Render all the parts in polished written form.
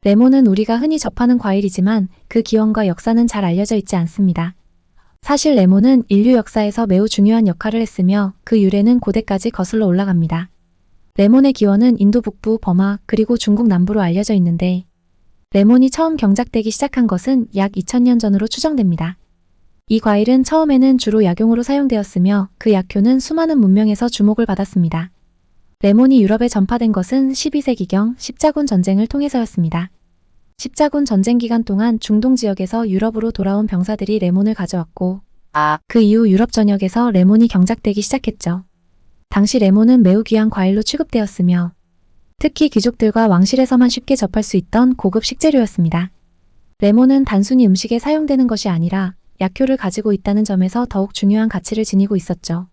레몬은 우리가 흔히 접하는 과일이지만 그 기원과 역사는 잘 알려져 있지 않습니다. 사실 레몬은 인류 역사에서 매우 중요한 역할을 했으며 그 유래는 고대까지 거슬러 올라갑니다. 레몬의 기원은 인도 북부, 버마, 그리고 중국 남부로 알려져 있는데 레몬이 처음 경작되기 시작한 것은 약 2000년 전으로 추정됩니다. 이 과일은 처음에는 주로 약용으로 사용되었으며 그 약효는 수많은 문명에서 주목을 받았습니다. 레몬이 유럽에 전파된 것은 12세기경 십자군 전쟁을 통해서였습니다. 십자군 전쟁 기간 동안 중동 지역에서 유럽으로 돌아온 병사들이 레몬을 가져왔고 그 이후 유럽 전역에서 레몬이 경작되기 시작했죠. 당시 레몬은 매우 귀한 과일로 취급되었으며 특히 귀족들과 왕실에서만 쉽게 접할 수 있던 고급 식재료였습니다. 레몬은 단순히 음식에 사용되는 것이 아니라 약효를 가지고 있다는 점에서 더욱 중요한 가치를 지니고 있었죠.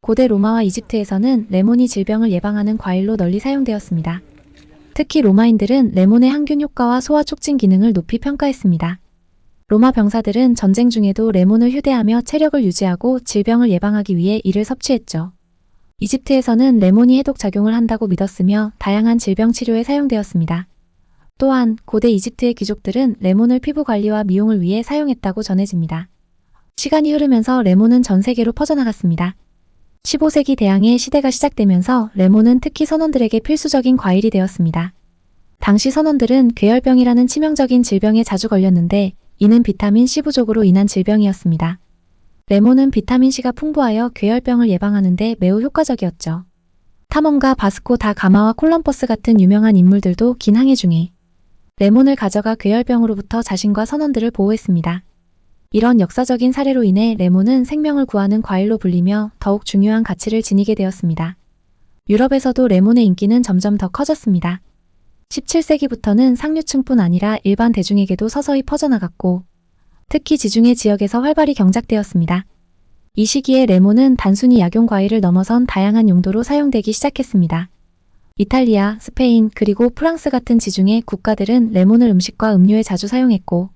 고대 로마와 이집트에서는 레몬이 질병을 예방하는 과일로 널리 사용되었습니다. 특히 로마인들은 레몬의 항균 효과와 소화 촉진 기능을 높이 평가했습니다. 로마 병사들은 전쟁 중에도 레몬을 휴대하며 체력을 유지하고 질병을 예방하기 위해 이를 섭취했죠. 이집트에서는 레몬이 해독 작용을 한다고 믿었으며 다양한 질병 치료에 사용되었습니다. 또한 고대 이집트의 귀족들은 레몬을 피부 관리와 미용을 위해 사용했다고 전해집니다. 시간이 흐르면서 레몬은 전 세계로 퍼져나갔습니다. 15세기 대항해 시대가 시작되면서 레몬은 특히 선원들에게 필수적인 과일이 되었습니다. 당시 선원들은 괴혈병이라는 치명적인 질병에 자주 걸렸는데 이는 비타민C 부족으로 인한 질병이었습니다. 레몬은 비타민C가 풍부하여 괴혈병을 예방하는 데 매우 효과적이었죠. 탐험가 바스코 다 가마와 콜럼버스 같은 유명한 인물들도 긴 항해 중에 레몬을 가져가 괴혈병으로부터 자신과 선원들을 보호했습니다. 이런 역사적인 사례로 인해 레몬은 생명을 구하는 과일로 불리며 더욱 중요한 가치를 지니게 되었습니다. 유럽에서도 레몬의 인기는 점점 더 커졌습니다. 17세기부터는 상류층뿐 아니라 일반 대중에게도 서서히 퍼져나갔고 특히 지중해 지역에서 활발히 경작되었습니다. 이 시기에 레몬은 단순히 약용 과일을 넘어선 다양한 용도로 사용되기 시작했습니다. 이탈리아, 스페인, 그리고 프랑스 같은 지중해 국가들은 레몬을 음식과 음료에 자주 사용했고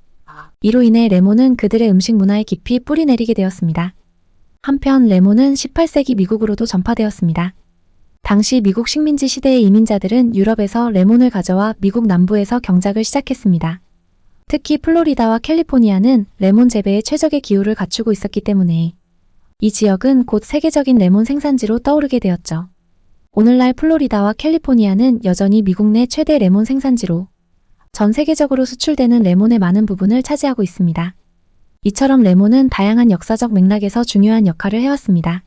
이로 인해 레몬은 그들의 음식 문화에 깊이 뿌리내리게 되었습니다. 한편 레몬은 18세기 미국으로도 전파되었습니다. 당시 미국 식민지 시대의 이민자들은 유럽에서 레몬을 가져와 미국 남부에서 경작을 시작했습니다. 특히 플로리다와 캘리포니아는 레몬 재배에 최적의 기후를 갖추고 있었기 때문에 이 지역은 곧 세계적인 레몬 생산지로 떠오르게 되었죠. 오늘날 플로리다와 캘리포니아는 여전히 미국 내 최대 레몬 생산지로 전 세계적으로 수출되는 레몬의 많은 부분을 차지하고 있습니다. 이처럼 레몬은 다양한 역사적 맥락에서 중요한 역할을 해왔습니다.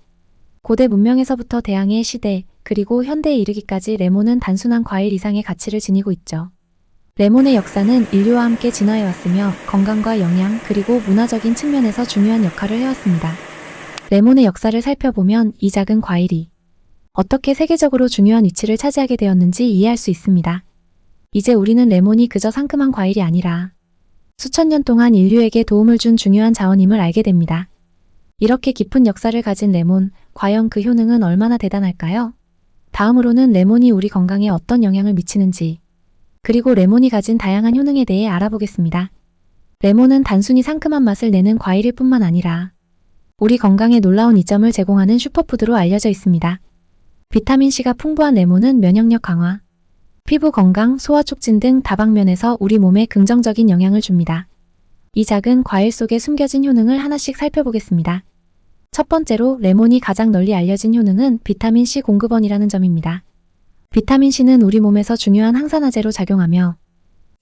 고대 문명에서부터 대항해 시대, 그리고 현대에 이르기까지 레몬은 단순한 과일 이상의 가치를 지니고 있죠. 레몬의 역사는 인류와 함께 진화해왔으며 건강과 영양, 그리고 문화적인 측면에서 중요한 역할을 해왔습니다. 레몬의 역사를 살펴보면 이 작은 과일이 어떻게 세계적으로 중요한 위치를 차지하게 되었는지 이해할 수 있습니다. 이제 우리는 레몬이 그저 상큼한 과일이 아니라 수천 년 동안 인류에게 도움을 준 중요한 자원임을 알게 됩니다. 이렇게 깊은 역사를 가진 레몬, 과연 그 효능은 얼마나 대단할까요? 다음으로는 레몬이 우리 건강에 어떤 영향을 미치는지, 그리고 레몬이 가진 다양한 효능에 대해 알아보겠습니다. 레몬은 단순히 상큼한 맛을 내는 과일일 뿐만 아니라 우리 건강에 놀라운 이점을 제공하는 슈퍼푸드로 알려져 있습니다. 비타민C가 풍부한 레몬은 면역력 강화, 피부 건강, 소화 촉진 등 다방면에서 우리 몸에 긍정적인 영향을 줍니다. 이 작은 과일 속에 숨겨진 효능을 하나씩 살펴보겠습니다. 첫 번째로 레몬이 가장 널리 알려진 효능은 비타민C 공급원이라는 점입니다. 비타민C는 우리 몸에서 중요한 항산화제로 작용하며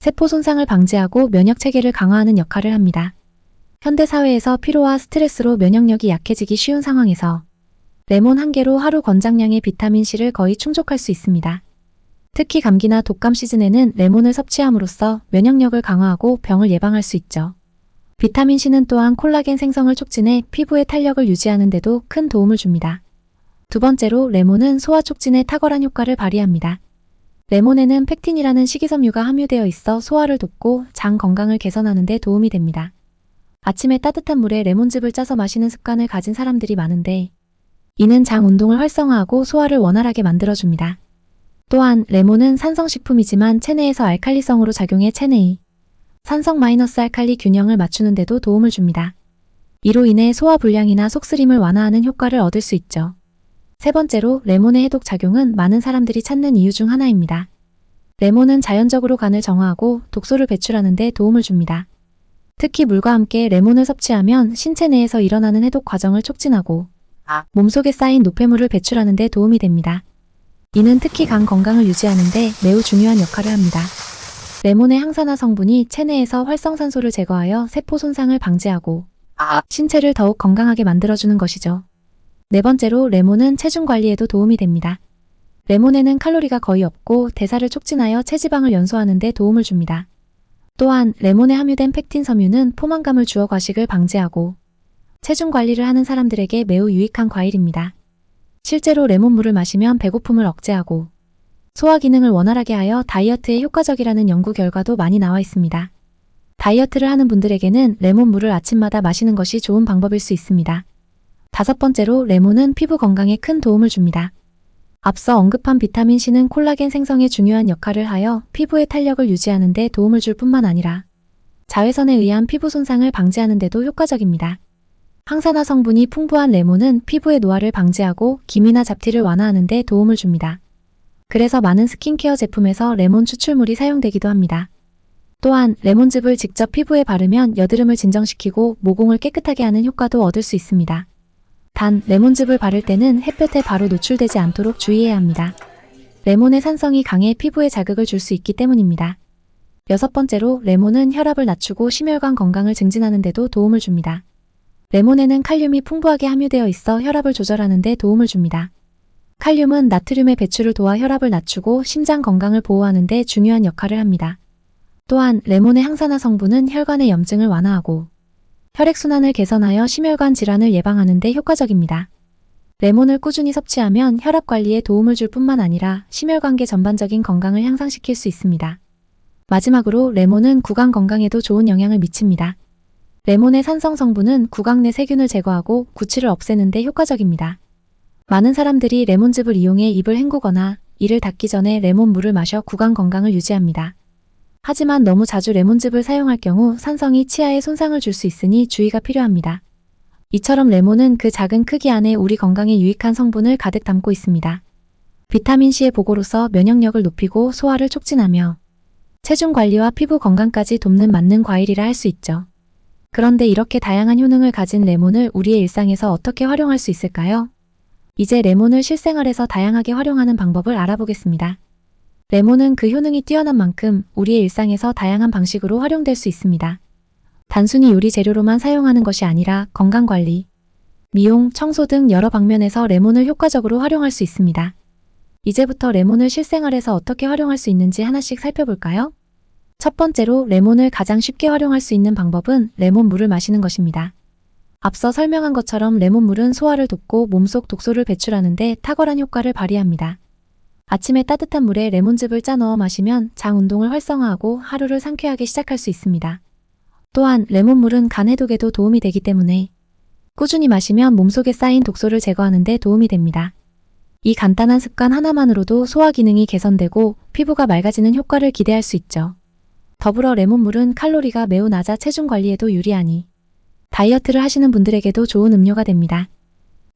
세포 손상을 방지하고 면역 체계를 강화하는 역할을 합니다. 현대 사회에서 피로와 스트레스로 면역력이 약해지기 쉬운 상황에서 레몬 한 개로 하루 권장량의 비타민C를 거의 충족할 수 있습니다. 특히 감기나 독감 시즌에는 레몬을 섭취함으로써 면역력을 강화하고 병을 예방할 수 있죠. 비타민C는 또한 콜라겐 생성을 촉진해 피부의 탄력을 유지하는 데도 큰 도움을 줍니다. 두 번째로 레몬은 소화 촉진에 탁월한 효과를 발휘합니다. 레몬에는 펙틴이라는 식이섬유가 함유되어 있어 소화를 돕고 장 건강을 개선하는 데 도움이 됩니다. 아침에 따뜻한 물에 레몬즙을 짜서 마시는 습관을 가진 사람들이 많은데 이는 장 운동을 활성화하고 소화를 원활하게 만들어줍니다. 또한 레몬은 산성식품이지만 체내에서 알칼리성으로 작용해 체내의 산성 마이너스 알칼리 균형을 맞추는 데도 도움을 줍니다. 이로 인해 소화불량이나 속쓰림을 완화하는 효과를 얻을 수 있죠. 세 번째로 레몬의 해독 작용은 많은 사람들이 찾는 이유 중 하나입니다. 레몬은 자연적으로 간을 정화하고 독소를 배출하는 데 도움을 줍니다. 특히 물과 함께 레몬을 섭취하면 신체 내에서 일어나는 해독 과정을 촉진하고 몸속에 쌓인 노폐물을 배출하는 데 도움이 됩니다. 이는 특히 간 건강을 유지하는 데 매우 중요한 역할을 합니다. 레몬의 항산화 성분이 체내에서 활성산소를 제거하여 세포 손상을 방지하고 신체를 더욱 건강하게 만들어주는 것이죠. 네 번째로 레몬은 체중 관리에도 도움이 됩니다. 레몬에는 칼로리가 거의 없고 대사를 촉진하여 체지방을 연소하는 데 도움을 줍니다. 또한 레몬에 함유된 펙틴 섬유는 포만감을 주어 과식을 방지하고 체중 관리를 하는 사람들에게 매우 유익한 과일입니다. 실제로 레몬물을 마시면 배고픔을 억제하고 소화 기능을 원활하게 하여 다이어트에 효과적이라는 연구 결과도 많이 나와 있습니다. 다이어트를 하는 분들에게는 레몬물을 아침마다 마시는 것이 좋은 방법일 수 있습니다. 다섯 번째로 레몬은 피부 건강에 큰 도움을 줍니다. 앞서 언급한 비타민C는 콜라겐 생성에 중요한 역할을 하여 피부의 탄력을 유지하는 데 도움을 줄 뿐만 아니라 자외선에 의한 피부 손상을 방지하는 데도 효과적입니다. 항산화 성분이 풍부한 레몬은 피부의 노화를 방지하고 기미나 잡티를 완화하는 데 도움을 줍니다. 그래서 많은 스킨케어 제품에서 레몬 추출물이 사용되기도 합니다. 또한 레몬즙을 직접 피부에 바르면 여드름을 진정시키고 모공을 깨끗하게 하는 효과도 얻을 수 있습니다. 단, 레몬즙을 바를 때는 햇볕에 바로 노출되지 않도록 주의해야 합니다. 레몬의 산성이 강해 피부에 자극을 줄 수 있기 때문입니다. 여섯 번째로 레몬은 혈압을 낮추고 심혈관 건강을 증진하는 데도 도움을 줍니다. 레몬에는 칼륨이 풍부하게 함유되어 있어 혈압을 조절하는 데 도움을 줍니다. 칼륨은 나트륨의 배출을 도와 혈압을 낮추고 심장 건강을 보호하는 데 중요한 역할을 합니다. 또한 레몬의 항산화 성분은 혈관의 염증을 완화하고 혈액순환을 개선하여 심혈관 질환을 예방하는 데 효과적입니다. 레몬을 꾸준히 섭취하면 혈압 관리에 도움을 줄 뿐만 아니라 심혈관계 전반적인 건강을 향상시킬 수 있습니다. 마지막으로 레몬은 구강 건강에도 좋은 영향을 미칩니다. 레몬의 산성 성분은 구강 내 세균을 제거하고 구취를 없애는 데 효과적입니다. 많은 사람들이 레몬즙을 이용해 입을 헹구거나 이를 닦기 전에 레몬물을 마셔 구강 건강을 유지합니다. 하지만 너무 자주 레몬즙을 사용할 경우 산성이 치아에 손상을 줄 수 있으니 주의가 필요합니다. 이처럼 레몬은 그 작은 크기 안에 우리 건강에 유익한 성분을 가득 담고 있습니다. 비타민C의 보고로서 면역력을 높이고 소화를 촉진하며 체중 관리와 피부 건강까지 돕는 만능 과일이라 할 수 있죠. 그런데 이렇게 다양한 효능을 가진 레몬을 우리의 일상에서 어떻게 활용할 수 있을까요? 이제 레몬을 실생활에서 다양하게 활용하는 방법을 알아보겠습니다. 레몬은 그 효능이 뛰어난 만큼 우리의 일상에서 다양한 방식으로 활용될 수 있습니다. 단순히 요리 재료로만 사용하는 것이 아니라 건강관리, 미용, 청소 등 여러 방면에서 레몬을 효과적으로 활용할 수 있습니다. 이제부터 레몬을 실생활에서 어떻게 활용할 수 있는지 하나씩 살펴볼까요? 첫 번째로 레몬을 가장 쉽게 활용할 수 있는 방법은 레몬물을 마시는 것입니다. 앞서 설명한 것처럼 레몬물은 소화를 돕고 몸속 독소를 배출하는 데 탁월한 효과를 발휘합니다. 아침에 따뜻한 물에 레몬즙을 짜 넣어 마시면 장 운동을 활성화하고 하루를 상쾌하게 시작할 수 있습니다. 또한 레몬물은 간 해독에도 도움이 되기 때문에 꾸준히 마시면 몸속에 쌓인 독소를 제거하는 데 도움이 됩니다. 이 간단한 습관 하나만으로도 소화 기능이 개선되고 피부가 맑아지는 효과를 기대할 수 있죠. 더불어 레몬물은 칼로리가 매우 낮아 체중 관리에도 유리하니 다이어트를 하시는 분들에게도 좋은 음료가 됩니다.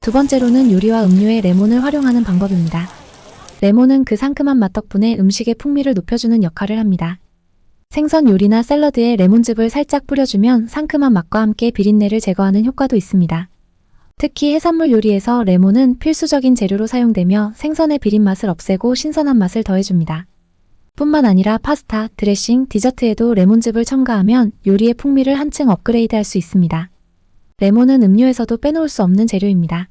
두 번째로는 요리와 음료에 레몬을 활용하는 방법입니다. 레몬은 그 상큼한 맛 덕분에 음식의 풍미를 높여주는 역할을 합니다. 생선 요리나 샐러드에 레몬즙을 살짝 뿌려주면 상큼한 맛과 함께 비린내를 제거하는 효과도 있습니다. 특히 해산물 요리에서 레몬은 필수적인 재료로 사용되며 생선의 비린 맛을 없애고 신선한 맛을 더해줍니다. 뿐만 아니라 파스타, 드레싱, 디저트에도 레몬즙을 첨가하면 요리의 풍미를 한층 업그레이드할 수 있습니다. 레몬은 음료에서도 빼놓을 수 없는 재료입니다.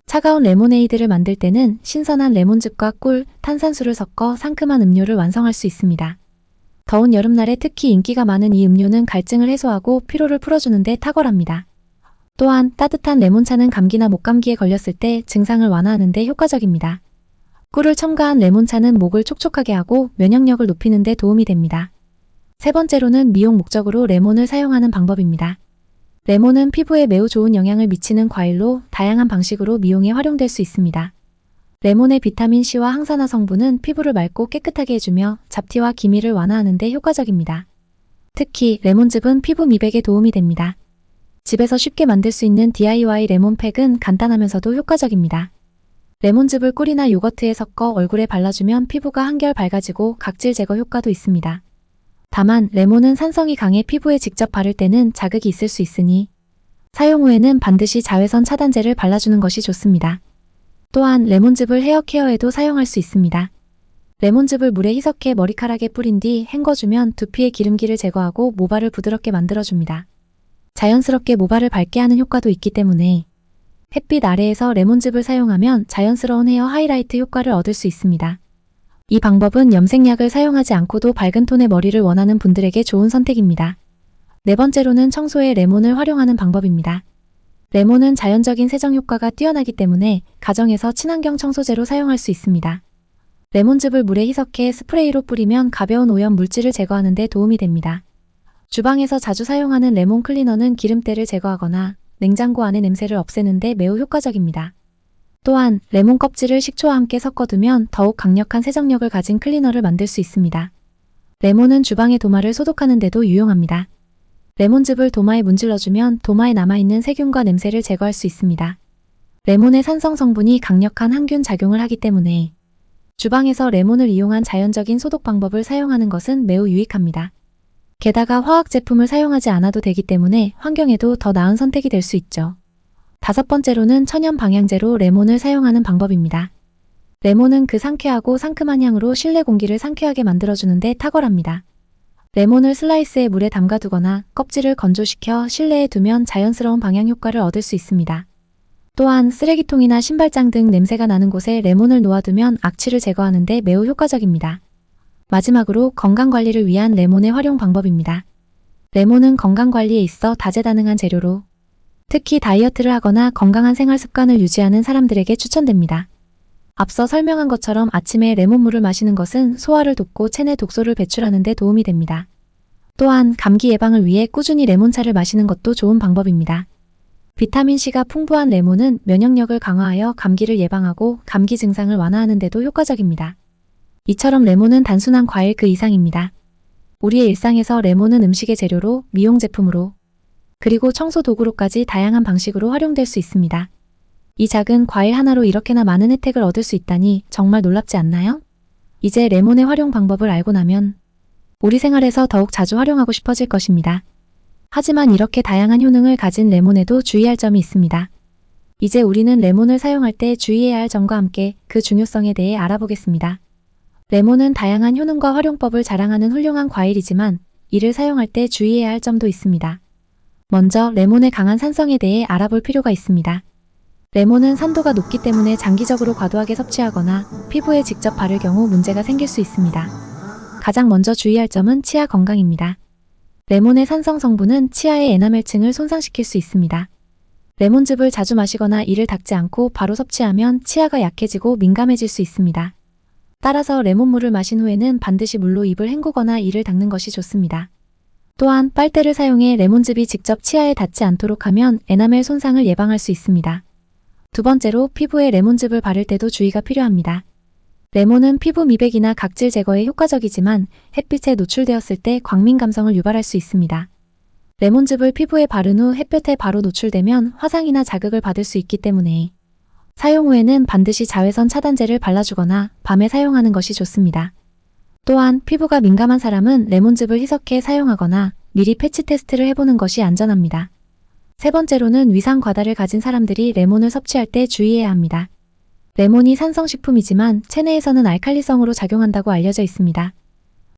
차가운 레모네이드를 만들 때는 신선한 레몬즙과 꿀, 탄산수를 섞어 상큼한 음료를 완성할 수 있습니다. 더운 여름날에 특히 인기가 많은 이 음료는 갈증을 해소하고 피로를 풀어주는 데 탁월합니다. 또한 따뜻한 레몬차는 감기나 목감기에 걸렸을 때 증상을 완화하는 데 효과적입니다. 꿀을 첨가한 레몬차는 목을 촉촉하게 하고 면역력을 높이는 데 도움이 됩니다. 세 번째로는 미용 목적으로 레몬을 사용하는 방법입니다. 레몬은 피부에 매우 좋은 영향을 미치는 과일로 다양한 방식으로 미용에 활용될 수 있습니다. 레몬의 비타민C와 항산화 성분은 피부를 맑고 깨끗하게 해주며 잡티와 기미를 완화하는 데 효과적입니다. 특히 레몬즙은 피부 미백에 도움이 됩니다. 집에서 쉽게 만들 수 있는 DIY 레몬팩은 간단하면서도 효과적입니다. 레몬즙을 꿀이나 요거트에 섞어 얼굴에 발라주면 피부가 한결 밝아지고 각질 제거 효과도 있습니다. 다만 레몬은 산성이 강해 피부에 직접 바를 때는 자극이 있을 수 있으니 사용 후에는 반드시 자외선 차단제를 발라주는 것이 좋습니다. 또한 레몬즙을 헤어 케어에도 사용할 수 있습니다. 레몬즙을 물에 희석해 머리카락에 뿌린 뒤 헹궈주면 두피의 기름기를 제거하고 모발을 부드럽게 만들어줍니다. 자연스럽게 모발을 밝게 하는 효과도 있기 때문에 햇빛 아래에서 레몬즙을 사용하면 자연스러운 헤어 하이라이트 효과를 얻을 수 있습니다. 이 방법은 염색약을 사용하지 않고도 밝은 톤의 머리를 원하는 분들에게 좋은 선택입니다. 네 번째로는 청소에 레몬을 활용하는 방법입니다. 레몬은 자연적인 세정 효과가 뛰어나기 때문에 가정에서 친환경 청소제로 사용할 수 있습니다. 레몬즙을 물에 희석해 스프레이로 뿌리면 가벼운 오염 물질을 제거하는 데 도움이 됩니다. 주방에서 자주 사용하는 레몬 클리너는 기름때를 제거하거나 냉장고 안의 냄새를 없애는 데 매우 효과적입니다. 또한 레몬 껍질을 식초와 함께 섞어두면 더욱 강력한 세정력을 가진 클리너를 만들 수 있습니다. 레몬은 주방의 도마를 소독하는 데도 유용합니다. 레몬즙을 도마에 문질러주면 도마에 남아있는 세균과 냄새를 제거할 수 있습니다. 레몬의 산성 성분이 강력한 항균 작용을 하기 때문에 주방에서 레몬을 이용한 자연적인 소독 방법을 사용하는 것은 매우 유익합니다. 게다가 화학 제품을 사용하지 않아도 되기 때문에 환경에도 더 나은 선택이 될 수 있죠. 다섯 번째로는 천연 방향제로 레몬을 사용하는 방법입니다. 레몬은 그 상쾌하고 상큼한 향으로 실내 공기를 상쾌하게 만들어주는데 탁월합니다. 레몬을 슬라이스해 물에 담가두거나 껍질을 건조시켜 실내에 두면 자연스러운 방향 효과를 얻을 수 있습니다. 또한 쓰레기통이나 신발장 등 냄새가 나는 곳에 레몬을 놓아두면 악취를 제거하는 데 매우 효과적입니다. 마지막으로 건강관리를 위한 레몬의 활용 방법입니다. 레몬은 건강관리에 있어 다재다능한 재료로 특히 다이어트를 하거나 건강한 생활 습관을 유지하는 사람들에게 추천됩니다. 앞서 설명한 것처럼 아침에 레몬물을 마시는 것은 소화를 돕고 체내 독소를 배출하는 데 도움이 됩니다. 또한 감기 예방을 위해 꾸준히 레몬차를 마시는 것도 좋은 방법입니다. 비타민C가 풍부한 레몬은 면역력을 강화하여 감기를 예방하고 감기 증상을 완화하는 데도 효과적입니다. 이처럼 레몬은 단순한 과일 그 이상입니다. 우리의 일상에서 레몬은 음식의 재료로, 미용 제품으로, 그리고 청소 도구로까지 다양한 방식으로 활용될 수 있습니다. 이 작은 과일 하나로 이렇게나 많은 혜택을 얻을 수 있다니 정말 놀랍지 않나요? 이제 레몬의 활용 방법을 알고 나면 우리 생활에서 더욱 자주 활용하고 싶어질 것입니다. 하지만 이렇게 다양한 효능을 가진 레몬에도 주의할 점이 있습니다. 이제 우리는 레몬을 사용할 때 주의해야 할 점과 함께 그 중요성에 대해 알아보겠습니다. 레몬은 다양한 효능과 활용법을 자랑하는 훌륭한 과일이지만 이를 사용할 때 주의해야 할 점도 있습니다. 먼저 레몬의 강한 산성에 대해 알아볼 필요가 있습니다. 레몬은 산도가 높기 때문에 장기적으로 과도하게 섭취하거나 피부에 직접 바를 경우 문제가 생길 수 있습니다. 가장 먼저 주의할 점은 치아 건강입니다. 레몬의 산성 성분은 치아의 에나멜층을 손상시킬 수 있습니다. 레몬즙을 자주 마시거나 이를 닦지 않고 바로 섭취하면 치아가 약해지고 민감해질 수 있습니다. 따라서 레몬물을 마신 후에는 반드시 물로 입을 헹구거나 이를 닦는 것이 좋습니다. 또한 빨대를 사용해 레몬즙이 직접 치아에 닿지 않도록 하면 에나멜 손상을 예방할 수 있습니다. 두 번째로 피부에 레몬즙을 바를 때도 주의가 필요합니다. 레몬은 피부 미백이나 각질 제거에 효과적이지만 햇빛에 노출되었을 때 광민 감성을 유발할 수 있습니다. 레몬즙을 피부에 바른 후 햇볕에 바로 노출되면 화상이나 자극을 받을 수 있기 때문에 사용 후에는 반드시 자외선 차단제를 발라주거나 밤에 사용하는 것이 좋습니다. 또한 피부가 민감한 사람은 레몬즙을 희석해 사용하거나 미리 패치 테스트를 해보는 것이 안전합니다. 세 번째로는 위상 과다를 가진 사람들이 레몬을 섭취할 때 주의해야 합니다. 레몬이 산성식품이지만 체내에서는 알칼리성으로 작용한다고 알려져 있습니다.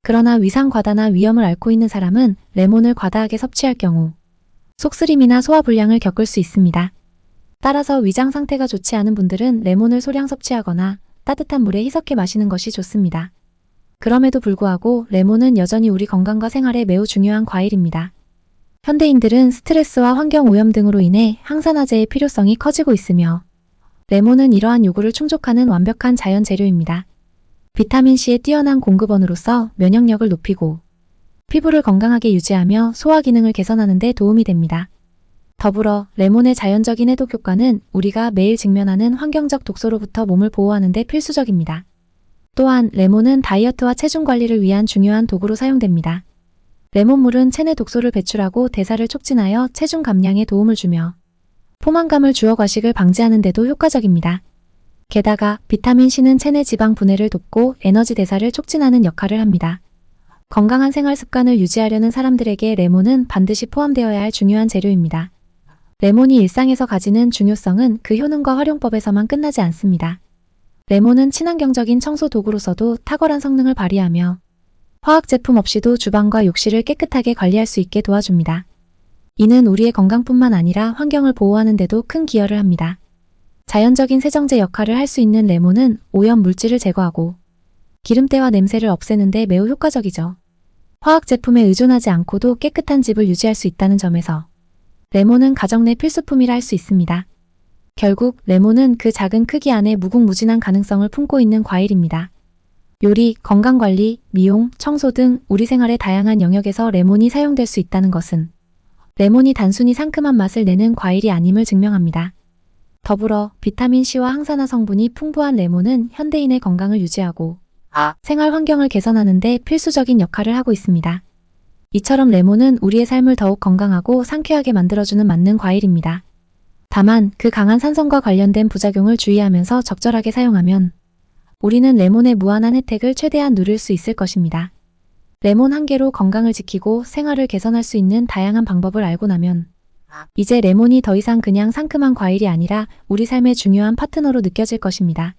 그러나 위상 과다나 위염을 앓고 있는 사람은 레몬을 과다하게 섭취할 경우 속쓰림이나 소화불량을 겪을 수 있습니다. 따라서 위장 상태가 좋지 않은 분들은 레몬을 소량 섭취하거나 따뜻한 물에 희석해 마시는 것이 좋습니다. 그럼에도 불구하고 레몬은 여전히 우리 건강과 생활에 매우 중요한 과일입니다. 현대인들은 스트레스와 환경 오염 등으로 인해 항산화제의 필요성이 커지고 있으며 레몬은 이러한 요구를 충족하는 완벽한 자연 재료입니다. 비타민C의 뛰어난 공급원으로서 면역력을 높이고 피부를 건강하게 유지하며 소화 기능을 개선하는 데 도움이 됩니다. 더불어 레몬의 자연적인 해독 효과는 우리가 매일 직면하는 환경적 독소로부터 몸을 보호하는 데 필수적입니다. 또한 레몬은 다이어트와 체중 관리를 위한 중요한 도구로 사용됩니다. 레몬물은 체내 독소를 배출하고 대사를 촉진하여 체중 감량에 도움을 주며 포만감을 주어 과식을 방지하는 데도 효과적입니다. 게다가 비타민 C는 체내 지방 분해를 돕고 에너지 대사를 촉진하는 역할을 합니다. 건강한 생활 습관을 유지하려는 사람들에게 레몬은 반드시 포함되어야 할 중요한 재료입니다. 레몬이 일상에서 가지는 중요성은 그 효능과 활용법에서만 끝나지 않습니다. 레몬은 친환경적인 청소 도구로서도 탁월한 성능을 발휘하며 화학 제품 없이도 주방과 욕실을 깨끗하게 관리할 수 있게 도와줍니다. 이는 우리의 건강뿐만 아니라 환경을 보호하는 데도 큰 기여를 합니다. 자연적인 세정제 역할을 할 수 있는 레몬은 오염 물질을 제거하고 기름때와 냄새를 없애는 데 매우 효과적이죠. 화학 제품에 의존하지 않고도 깨끗한 집을 유지할 수 있다는 점에서 레몬은 가정 내 필수품이라 할 수 있습니다. 결국 레몬은 그 작은 크기 안에 무궁무진한 가능성을 품고 있는 과일입니다. 요리, 건강관리, 미용, 청소 등 우리 생활의 다양한 영역에서 레몬이 사용될 수 있다는 것은 레몬이 단순히 상큼한 맛을 내는 과일이 아님을 증명합니다. 더불어 비타민C와 항산화 성분이 풍부한 레몬은 현대인의 건강을 유지하고 생활 환경을 개선하는 데 필수적인 역할을 하고 있습니다. 이처럼 레몬은 우리의 삶을 더욱 건강하고 상쾌하게 만들어주는 만능 과일입니다. 다만 그 강한 산성과 관련된 부작용을 주의하면서 적절하게 사용하면 우리는 레몬의 무한한 혜택을 최대한 누릴 수 있을 것입니다. 레몬 한 개로 건강을 지키고 생활을 개선할 수 있는 다양한 방법을 알고 나면 이제 레몬이 더 이상 그냥 상큼한 과일이 아니라 우리 삶의 중요한 파트너로 느껴질 것입니다.